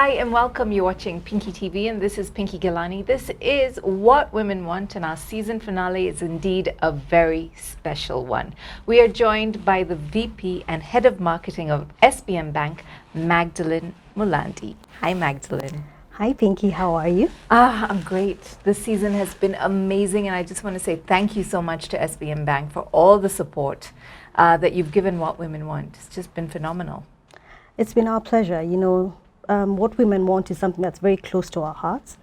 Hi and welcome. You're watching Pinky TV and this is Pinky Gilani. This is What Women Want and our season finale is indeed a very special one. We are joined by the VP and Head of Marketing of SBM Bank, Magdalene Mulandi. Hi Magdalene. Hi Pinky, how are you? I'm great. This season has been amazing and I just want to say thank you so much to SBM Bank for all the support that you've given What Women Want. It's just been phenomenal. It's been our pleasure. You know, What Women Want is something that's very close to our hearts.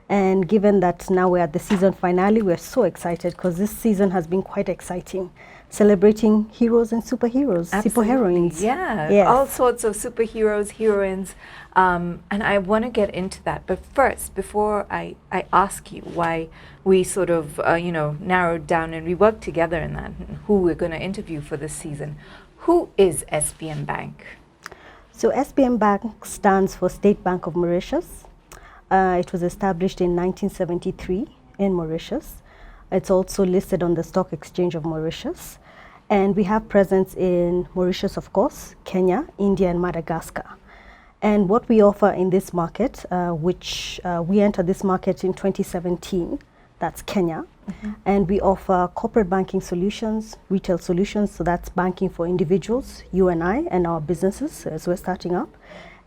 And given that now we're at the season finale, we're so excited because this season has been quite exciting. Celebrating heroes and superheroes, superheroines. Yeah, yes. All sorts of superheroes, heroines. And I want to get into that. But first, before I ask you why we sort of, narrowed down and we worked together in that, and who we're going to interview for this season, who is SBM Bank? So SBM Bank stands for State Bank of Mauritius. It was established in 1973 in Mauritius. It's also listed on the Stock Exchange of Mauritius. And we have presence in Mauritius, of course, Kenya, India, and Madagascar. And what we offer in this market, which we entered this market in 2017, that's Kenya. Mm-hmm. And we offer corporate banking solutions, retail solutions, so that's banking for individuals, you and I, and our businesses as we're starting up,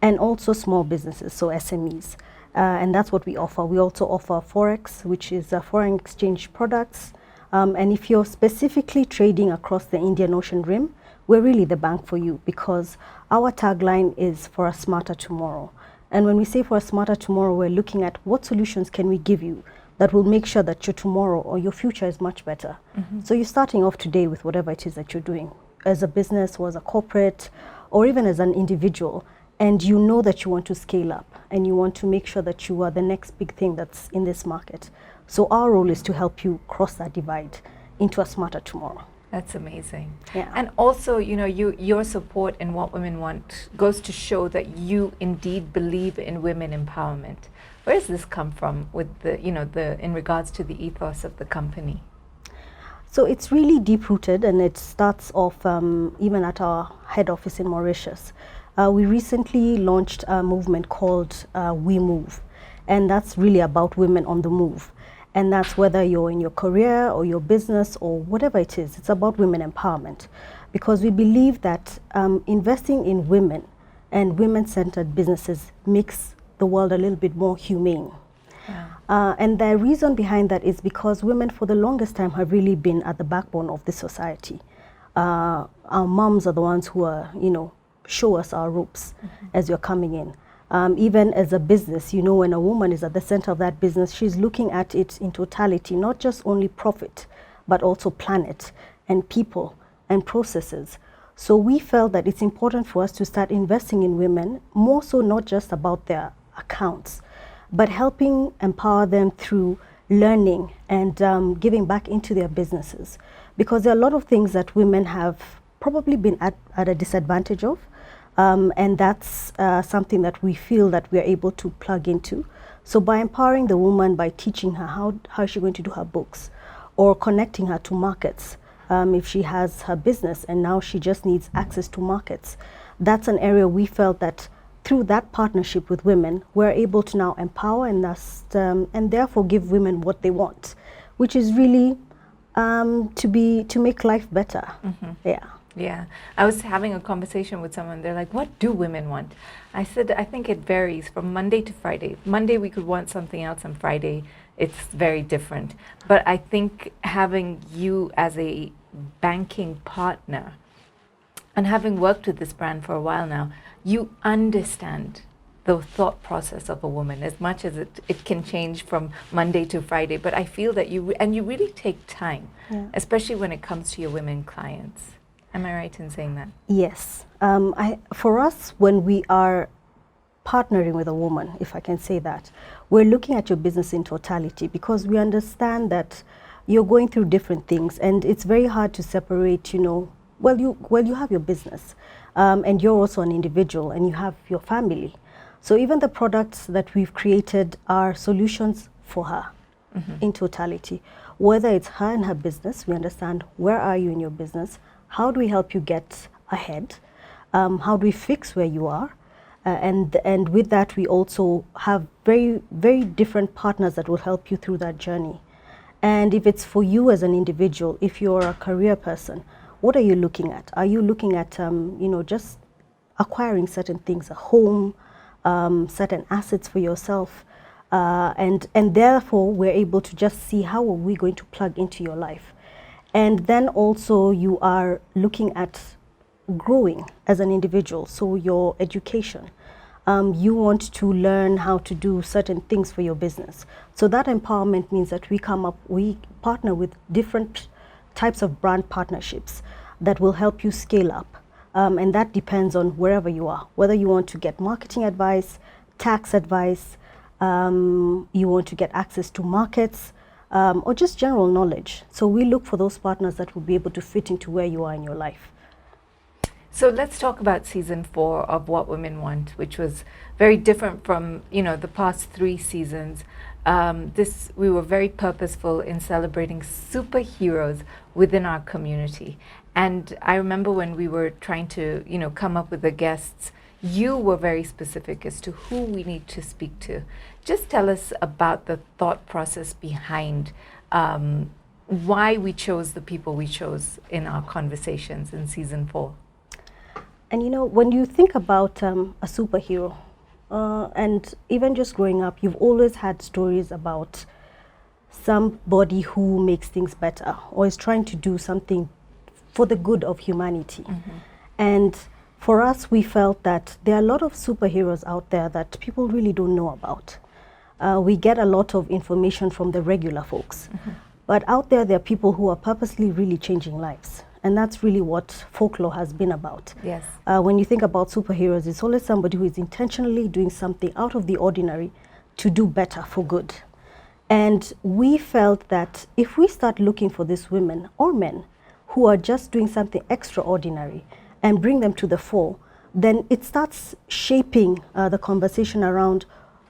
and also small businesses, so SMEs. And that's what we offer. We also offer Forex, which is foreign exchange products. And if you're specifically trading across the Indian Ocean Rim, we're really the bank for you because our tagline is for a smarter tomorrow. And when we say for a smarter tomorrow, we're looking at what solutions can we give you that will make sure that your tomorrow or your future is much better. Mm-hmm. So you're starting off today with whatever it is that you're doing as a business or as a corporate or even as an individual, and you know that you want to scale up and you want to make sure that you are the next big thing that's in this market. So our role is to help you cross that divide into a smarter tomorrow. That's amazing. Yeah. And also, your support in What Women Want goes to show that you indeed believe in women empowerment. Where does this come from with in regards to the ethos of the company? So it's really deep-rooted and it starts off even at our head office in Mauritius. We recently launched a movement called We Move, and that's really about women on the move. And that's whether you're in your career or your business or whatever it is, it's about women empowerment. Because we believe that investing in women and women-centered businesses makes the world a little bit more humane. Yeah. And the reason behind that is because women for the longest time have really been at the backbone of this society. Our moms are the ones who are, show us our ropes as you're coming in. Even as a business, when a woman is at the center of that business, she's looking at it in totality, not just only profit, but also planet and people and processes. So we felt that it's important for us to start investing in women, more so not just about their accounts, but helping empower them through learning and giving back into their businesses. Because there are a lot of things that women have probably been at a disadvantage of. And that's something that we feel that we are able to plug into. So by empowering the woman, by teaching her how is she going to do her books, or connecting her to markets, if she has her business and now she just needs access to markets, that's an area we felt that through that partnership with women, we're able to now empower and therefore give women what they want, which is really to make life better. Mm-hmm. Yeah. Yeah, I was having a conversation with someone. They're like, what do women want? I said, I think it varies from Monday to Friday. Monday, we could want something else. On Friday, it's very different. But I think having you as a banking partner and having worked with this brand for a while now, you understand the thought process of a woman as much as it can change from Monday to Friday. But I feel that you really take time, especially when it comes to your women clients. Am I right in saying that? Yes. For us, when we are partnering with a woman, if I can say that, we're looking at your business in totality because we understand that you're going through different things and it's very hard to separate, you have your business and you're also an individual and you have your family. So even the products that we've created are solutions for her in totality. Whether it's her and her business, we understand where are you in your business, how do we help you get ahead, how do we fix where you are, And with that, we also have very, very different partners that will help you through that journey. And if it's for you as an individual, if you're a career person, what are you looking at? Are you looking at, just acquiring certain things, a home, certain assets for yourself? And therefore, we're able to just see how are we going to plug into your life. And then also you are looking at growing as an individual, so your education. You want to learn how to do certain things for your business. So that empowerment means that we partner with different types of brand partnerships that will help you scale up. And that depends on wherever you are, whether you want to get marketing advice, tax advice, you want to get access to markets, or just general knowledge. So we look for those partners that will be able to fit into where you are in your life. So let's talk about season 4 of What Women Want, which was very different from, the past 3 seasons. We were very purposeful in celebrating superheroes within our community. And I remember when we were trying to, come up with the guests, you were very specific as to who we need to speak to. Just tell us about the thought process behind why we chose the people we chose in our conversations in season 4. And when you think about a superhero, and even just growing up, you've always had stories about somebody who makes things better or is trying to do something for the good of humanity. Mm-hmm. And for us, we felt that there are a lot of superheroes out there that people really don't know about. We get a lot of information from the regular folks. Mm-hmm. But out there are people who are purposely really changing lives. And that's really what folklore has been about. Yes. When you think about superheroes, it's always somebody who is intentionally doing something out of the ordinary to do better for good. And we felt that if we start looking for these women or men who are just doing something extraordinary and bring them to the fore, then it starts shaping the conversation around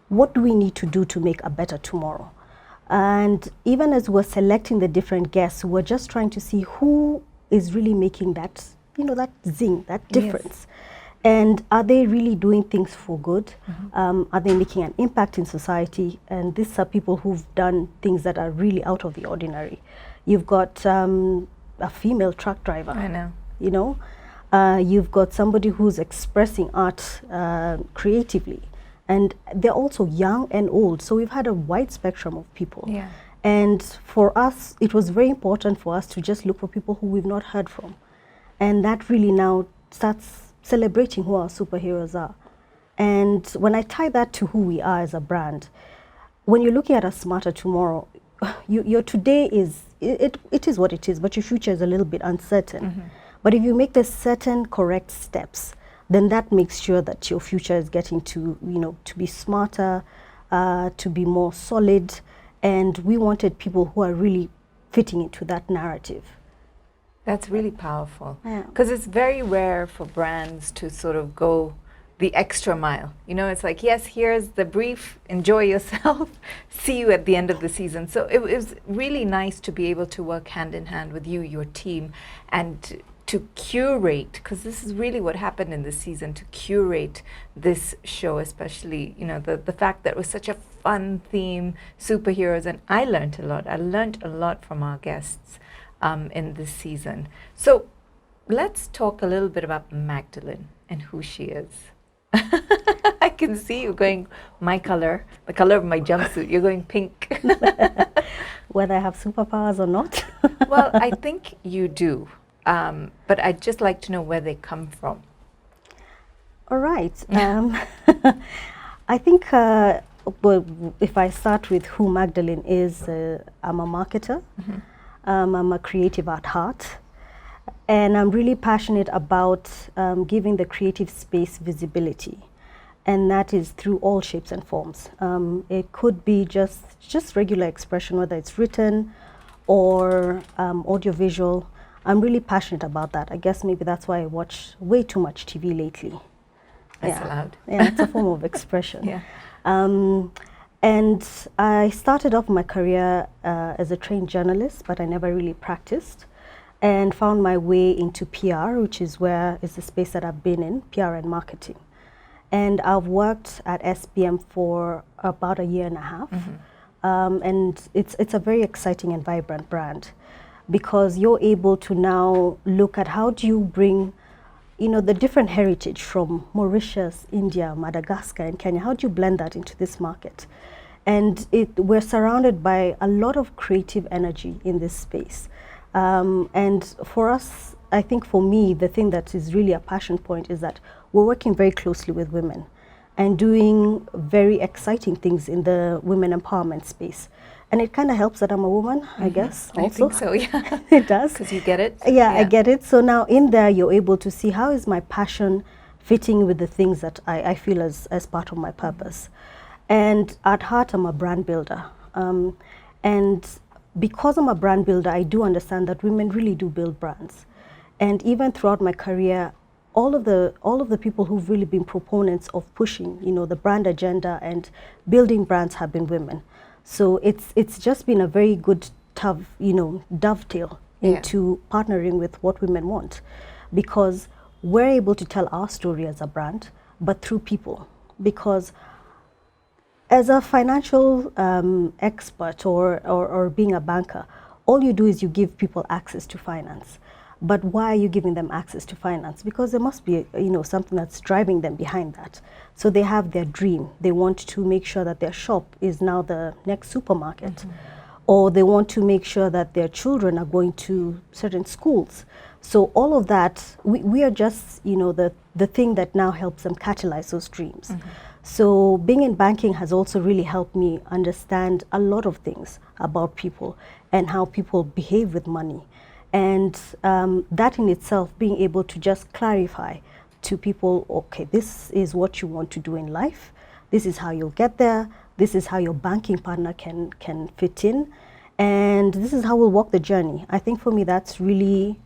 what do we need to do to make a better tomorrow. And even as we're selecting the different guests, we're just trying to see who is really making that, that zing, that difference. Yes. And are they really doing things for good? Mm-hmm. Are they making an impact in society? And these are people who've done things that are really out of the ordinary. You've got a female truck driver. I know. You've got somebody who's expressing art creatively. And they're also young and old. So we've had a wide spectrum of people. Yeah. And for us, it was very important for us to just look for people who we've not heard from. And that really now starts celebrating who our superheroes are. And when I tie that to who we are as a brand, when you're looking at a smarter tomorrow, your today is, it is what it is, but your future is a little bit uncertain. Mm-hmm. But if you make the certain correct steps, then that makes sure that your future is getting to, to be smarter, to be more solid. And we wanted people who are really fitting into that narrative. That's really powerful. Because it's very rare for brands to sort of go the extra mile. It's like, yes, here's the brief, enjoy yourself, see you at the end of the season. So it was really nice to be able to work hand in hand with you, your team, and to curate, because this is really what happened in this season, to curate this show, especially, the fact that it was such a fun theme, superheroes, and I learned a lot. I learned a lot from our guests in this season. So let's talk a little bit about Magdalene and who she is. I can see you going, my color, the color of my jumpsuit, you're going pink. Whether I have superpowers or not? Well, I think you do. But I'd just like to know where they come from. All right. I think if I start with who Magdalene is, I'm a marketer. Mm-hmm. I'm a creative at heart. And I'm really passionate about giving the creative space visibility. And that is through all shapes and forms. It could be just regular expression, whether it's written or audiovisual. I'm really passionate about that. I guess maybe that's why I watch way too much TV lately. That's allowed. Yeah, it's a form of expression. Yeah. And I started off my career as a trained journalist, but I never really practiced, and found my way into PR, which is the space that I've been in, PR and marketing. And I've worked at SBM for about a year and a half. And it's a very exciting and vibrant brand, because you're able to now look at how do you bring, you know, the different heritage from Mauritius, India, Madagascar, and Kenya. How do you blend that into this market? And we're surrounded by a lot of creative energy in this space. And for us, I think for me, the thing that is really a passion point is that we're working very closely with women and doing very exciting things in the women empowerment space. And it kind of helps that I'm a woman, I guess, also. I think so, yeah. It does. Because you get it. Yeah, I get it. So now in there, you're able to see how is my passion fitting with the things that I feel as part of my purpose. And at heart, I'm a brand builder. And because I'm a brand builder, I do understand that women really do build brands. And even throughout my career, all of the people who've really been proponents of pushing, you know, the brand agenda and building brands have been women. So it's just been a very good dovetail into partnering with what women want, because we're able to tell our story as a brand, but through people. Because as a financial expert or being a banker, all you do is you give people access to finance. But why are you giving them access to finance? Because there must be, you know, something that's driving them behind that. So they have their dream. They want to make sure that their shop is now the next supermarket. Or they want to make sure that their children are going to certain schools. So all of that, we are just, you know, the thing that now helps them catalyze those dreams. So being in banking has also really helped me understand a lot of things about people and how people behave with money. And that in itself, being able to just clarify to people, okay, this is what you want to do in life, this is how you'll get there, this is how your banking partner can fit in, and this is how we'll walk the journey. I think for me that's really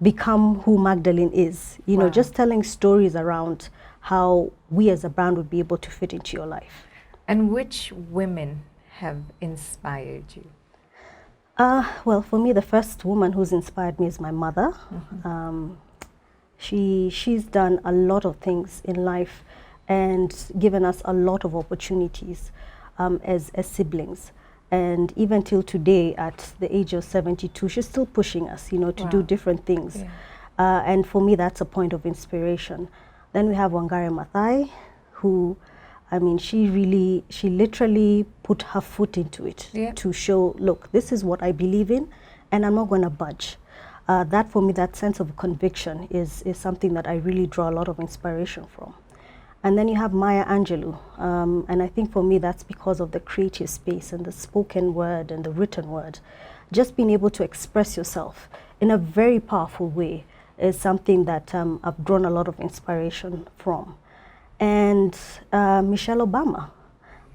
become who Magdalene is, you know, just telling stories around how we as a brand would be able to fit into your life. And which women have inspired you? Well, for me, the first woman who's inspired me is my mother. She's done a lot of things in life and given us a lot of opportunities as siblings. And even till today, at the age of 72, she's still pushing us, you know, to do different things. And for me, that's a point of inspiration. Then we have Wangari Maathai, who, I mean, she literally put her foot into it to show, look, this is what I believe in, and I'm not going to budge. That for me, that sense of conviction is something that I really draw a lot of inspiration from. And then you have Maya Angelou, and I think for me that's because of the creative space and the spoken word and the written word. Just being able to express yourself in a very powerful way is something that I've drawn a lot of inspiration from. And Michelle Obama.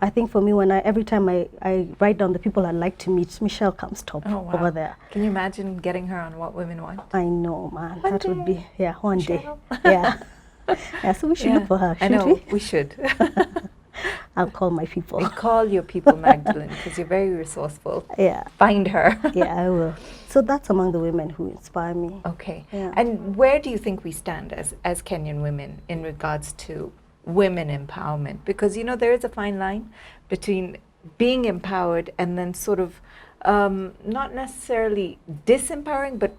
I think for me, every time I write down the people I'd like to meet, Michelle comes top over there. Can you imagine getting her on What Women Want? I know, man. One day. Would be, one Michelle. day. Yeah. Yeah, so we should look for her, I know, we should. I'll call my people. And call your people, Magdalene, because you're very resourceful. Yeah. Find her. Yeah, I will. So that's among the women who inspire me. Okay. Yeah. And where do you think we stand as Kenyan women in regards to women empowerment? Because, you know, there is a fine line between being empowered and then sort of not necessarily disempowering, but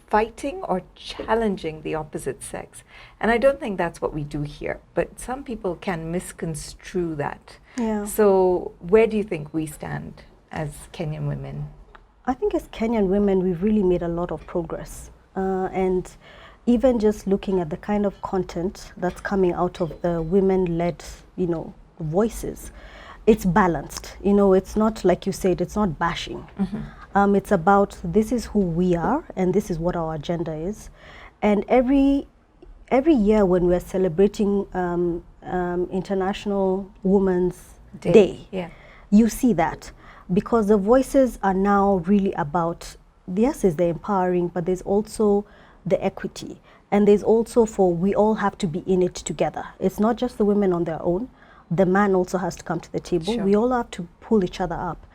fighting or challenging the opposite sex. And I don't think that's what we do here, but some people can misconstrue that. Yeah. So where do you think we stand as Kenyan women? I think as Kenyan women, we've really made a lot of progress. And even just looking at the kind of content that's coming out of the women-led, you know, voices, it's balanced. You know, it's not, like you said, it's not bashing. It's about, this is who we are and this is what our agenda is. And every year when we're celebrating International Women's Day, you see that. Because the voices are now really about, yes, is the empowering, but there's also the equity. And there's also we all have to be in it together. It's not just the women on their own. The man also has to come to the table. Sure. We all have to pull each other up.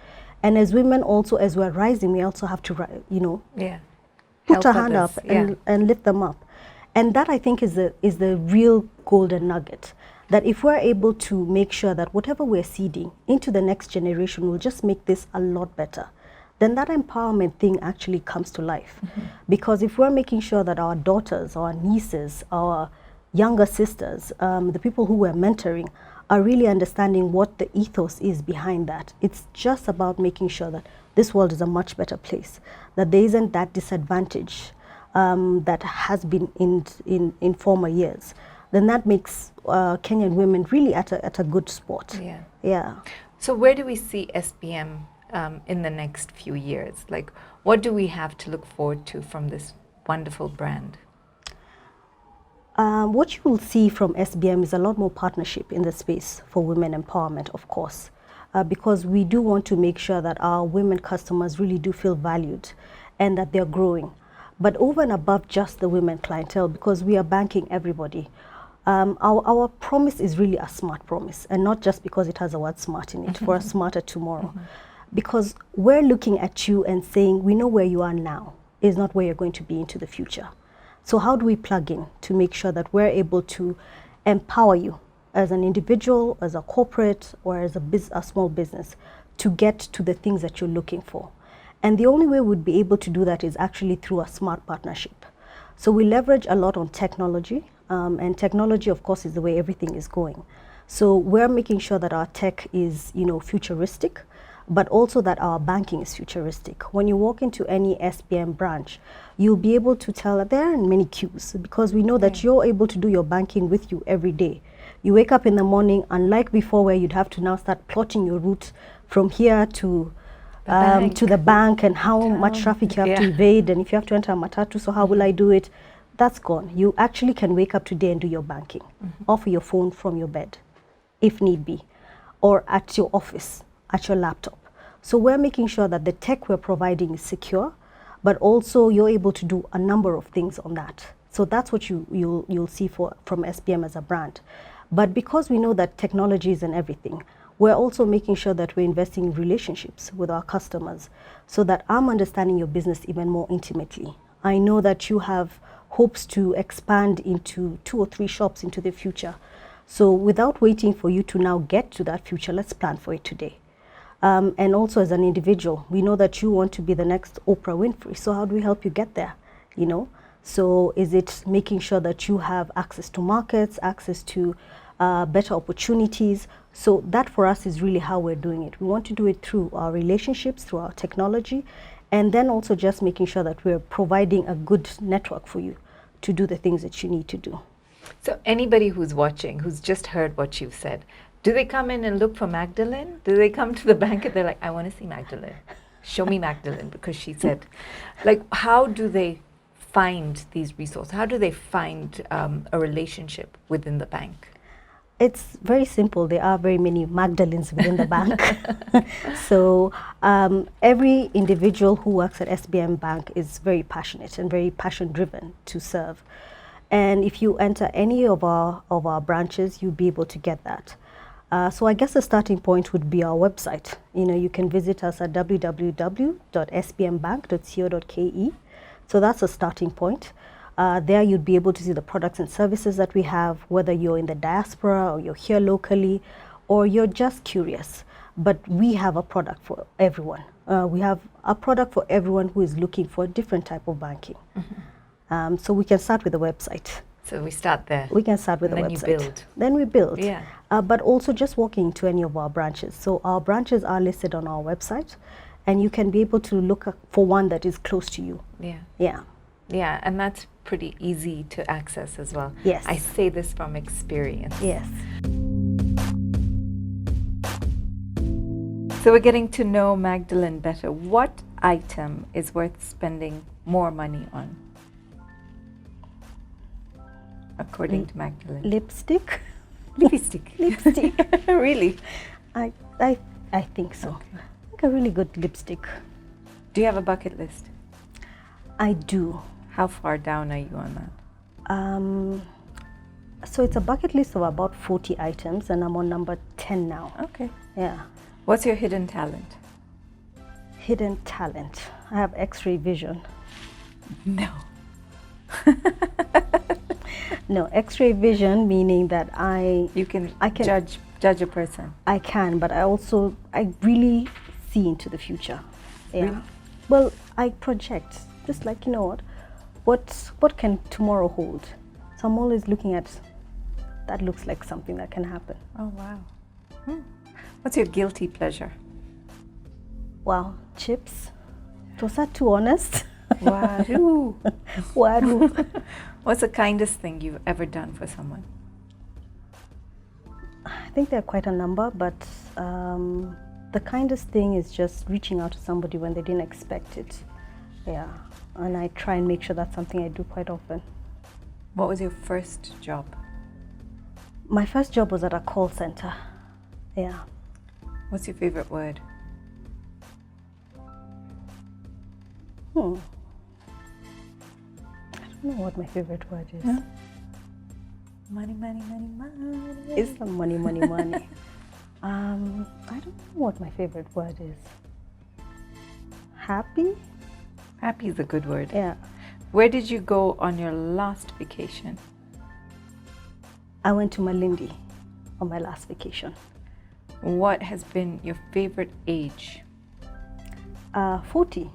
And as women also, as we're rising, we also have to, you know, put Help our hand up others. and lift them up. And that, I think, is the real golden nugget. That if we're able to make sure that whatever we're seeding into the next generation will just make this a lot better, then that empowerment thing actually comes to life. Because if we're making sure that our daughters, our nieces, our younger sisters, the people who we're mentoring are really understanding what the ethos is behind that, it's just about making sure that this world is a much better place, that there isn't that disadvantage that has been in former years, then that makes Kenyan women really at a good spot. Yeah. Yeah. So where do we see SBM in the next few years? Like, what do we have to look forward to from this wonderful brand? What you will see from SBM is a lot more partnership in the space for women empowerment, of course, because we do want to make sure that our women customers really do feel valued and that they're growing. But over and above just the women clientele, because we are banking everybody, our promise is really a smart promise, and not just because it has the word smart in it, for a smarter tomorrow. Because we're looking at you and saying, we know where you are now is not where you're going to be into the future. So how do we plug in to make sure that we're able to empower you as an individual, as a corporate, or as a small business to get to the things that you're looking for? And the only way we'd be able to do that is actually through a smart partnership. So we leverage a lot on technology, and technology, of course, is the way everything is going. So we're making sure that our tech is, futuristic, but also that our banking is futuristic. When you walk into any SBM branch, you'll be able to tell that there aren't many queues, because we know that you're able to do your banking with you every day. You wake up in the morning, unlike before where you'd have to now start plotting your route from here to the bank and how much traffic you have to evade, and if you have to enter a matatu, so how will I do it? That's gone. You actually can wake up today and do your banking off your phone from your bed, if need be, or at your office, at your laptop. So we're making sure that the tech we're providing is secure, but also you're able to do a number of things on that. So that's what you'll see from SBM as a brand. But because we know that technology isn't everything, we're also making sure that we're investing in relationships with our customers so that I'm understanding your business even more intimately. I know that you have hopes to expand into 2 or 3 shops into the future. So without waiting for you to now get to that future, let's plan for it today. And also as an individual, we know that you want to be the next Oprah Winfrey. So how do we help you get there? So is it making sure that you have access to markets, access to better opportunities? So that for us is really how we're doing it. We want to do it through our relationships, through our technology, and then also just making sure that we're providing a good network for you to do the things that you need to do. So anybody who's watching, who's just heard what you've said, do they come in and look for Magdalene? Do they come to the bank and they're like, I want to see Magdalene. Show me Magdalene, because she said, like, how do they find these resources? How do they find a relationship within the bank? It's very simple. There are very many Magdalenes within the bank. So every individual who works at SBM Bank is very passionate and very passion-driven to serve. And if you enter any of our branches, you'll be able to get that. So I guess the starting point would be our website. You can visit us at www.sbmbank.co.ke. So that's a starting point. There you'd be able to see the products and services that we have, whether you're in the diaspora or you're here locally or you're just curious. But we have a product for everyone. We have a product for everyone who is looking for a different type of banking. So we can start with the website. So we start there. We can start with the website. Then you build. Then we build. Yeah. But also just walking into any of our branches. So our branches are listed on our website, and you can be able to look for one that is close to you. Yeah. Yeah. Yeah, and that's pretty easy to access as well. Yes. I say this from experience. Yes. So we're getting to know Magdalene better. What item is worth spending more money on, according to Magdalene? Lipstick. Lipstick. Lipstick. Really? I think so. Okay. I think a really good lipstick. Do you have a bucket list? I do. How far down are you on that? So it's a bucket list of about 40 items, and I'm on number 10 now. Okay. Yeah. What's your hidden talent? Hidden talent. I have X-ray vision. No. No, X-ray vision meaning that I can I can- judge a person. I can, but I really see into the future. Yeah. Really? Well, I project. Just like, you know what can tomorrow hold? So I'm always looking at that looks like something that can happen. Oh wow. What's your guilty pleasure? Wow, chips. Was that too honest? Waru. Waru. What's the kindest thing you've ever done for someone? I think there are quite a number, but the kindest thing is just reaching out to somebody when they didn't expect it. Yeah, and I try and make sure that's something I do quite often. What was your first job? My first job was at a call center. Yeah. What's your favorite word? I don't know what my favorite word is. Yeah. Money, money, money, money. It's the money, money, money. I don't know what my favorite word is. Happy? Happy is a good word. Yeah. Where did you go on your last vacation? I went to Mulandi on my last vacation. What has been your favorite age? 40.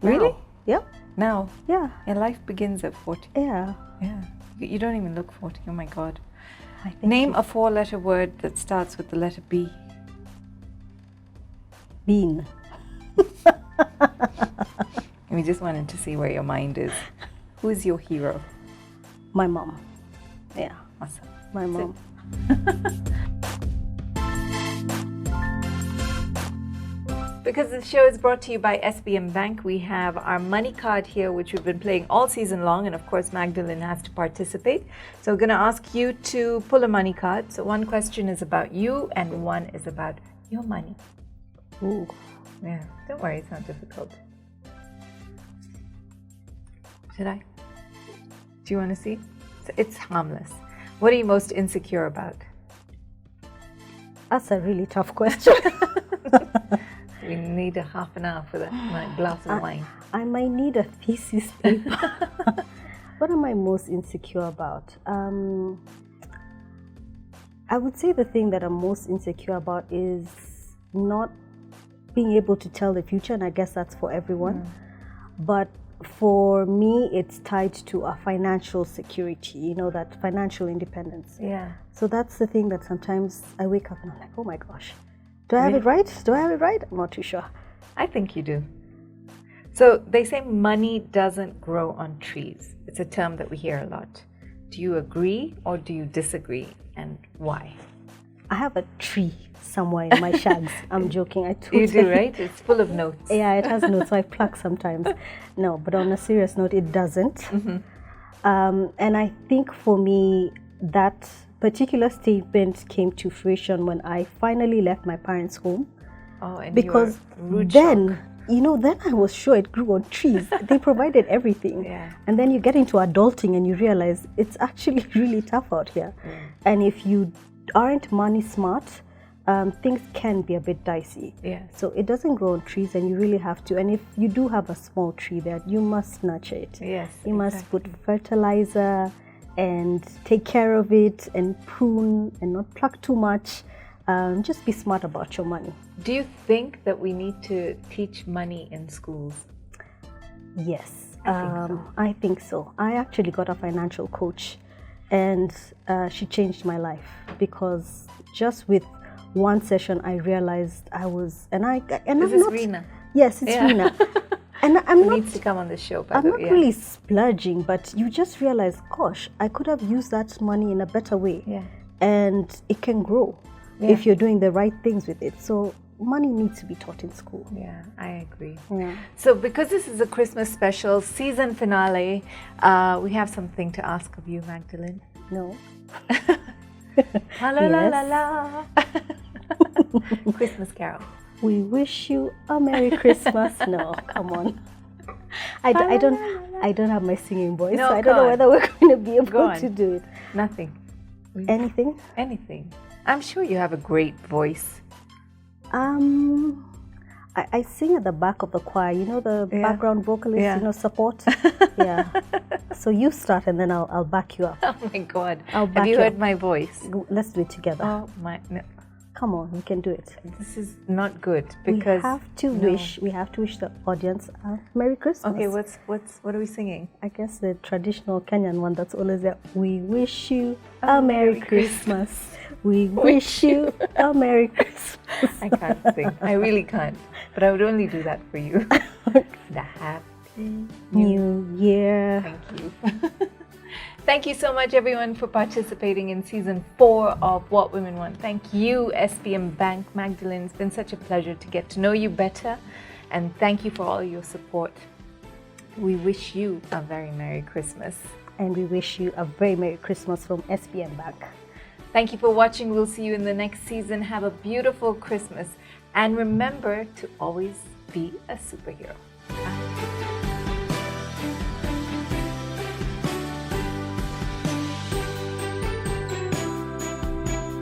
Really? Now. Yep. Now? Yeah. Your life begins at 40. Yeah. Yeah. You don't even look 40. Oh my God. I think Name a 4-letter word that starts with the letter B. bean. We just wanted to see where your mind is. Who is your hero? My mom. Yeah. Awesome. My That's mom. Because the show is brought to you by SBM Bank, we have our money card here, which we've been playing all season long. And of course, Magdalene has to participate. So we're going to ask you to pull a money card. So one question is about you and one is about your money. Ooh. Yeah, don't worry, it's not difficult. Should I? Do you want to see? It's harmless. What are you most insecure about? That's a really tough question. We need a half an hour for that glass of wine. I might need a thesis paper. What am I most insecure about? I would say the thing that I'm most insecure about is not being able to tell the future, and I guess that's for everyone. But for me, it's tied to a financial security, that financial independence. Yeah. So that's the thing that sometimes I wake up and I'm like, oh my gosh, do I have it right? Do I have it right? I'm not too sure. I think you do. So they say money doesn't grow on trees. It's a term that we hear a lot. Do you agree or do you disagree, and why? I have a tree somewhere in my shags. I'm joking. I totally... You do, right? It's full of notes. Yeah, it has notes, so I pluck sometimes. No, but on a serious note, it doesn't. And I think for me, that particular statement came to fruition when I finally left my parents' home. Oh, and because root then, shock. Then I was sure it grew on trees. They provided everything. Yeah. And then you get into adulting and you realize it's actually really tough out here. And if you aren't money smart, things can be a bit dicey. Yeah. So it doesn't grow on trees, and you really have to. And if you do have a small tree there, you must nurture it. Yes. You must put fertilizer and take care of it and prune and not pluck too much. Just be smart about your money. Do you think that we need to teach money in schools? Yes, I think so. I actually got a financial coach, and she changed my life, because just with one session I realized Is this Rena? Yes, it's Rena. And I'm Who not needs to come on the show, by I'm the not way. really splurging, but you just realize, gosh, I could have used that money in a better way. Yeah. And it can grow if you're doing the right things with it. So money needs to be taught in school. Yeah, I agree. Yeah. So because this is a Christmas special season finale, we have something to ask of you, Magdalene. No. La la la la la. Christmas carol. We wish you a Merry Christmas. No, come on. I don't have my singing voice, No, so I don't know go on. whether we're going to be able Go to on. do it. Nothing. Anything? Anything. I'm sure you have a great voice. I I sing at the back of the choir. You know, the Yeah. background vocalist, Yeah. you know, support. Yeah. So you start and then I'll back you up. Oh my God. I'll Have back you you heard up. my voice? Let's do it together. Oh my, no, Come on, we can do it. this is not good because we have to wish the audience a Merry Christmas. Okay, what are we singing? I guess the traditional Kenyan one that's always there. We wish you a Merry Christmas. We wish you a Merry Christmas. I can't sing. I really can't. But I would only do that for you. The happy New Year. Thank you. Thank you so much, everyone, for participating in season 4 of What Women Want. Thank you, SBM Bank. Magdalene, it's been such a pleasure to get to know you better. And thank you for all your support. We wish you a very Merry Christmas. And we wish you a very Merry Christmas from SBM Bank. Thank you for watching. We'll see you in the next season. Have a beautiful Christmas. And remember to always be a superhero.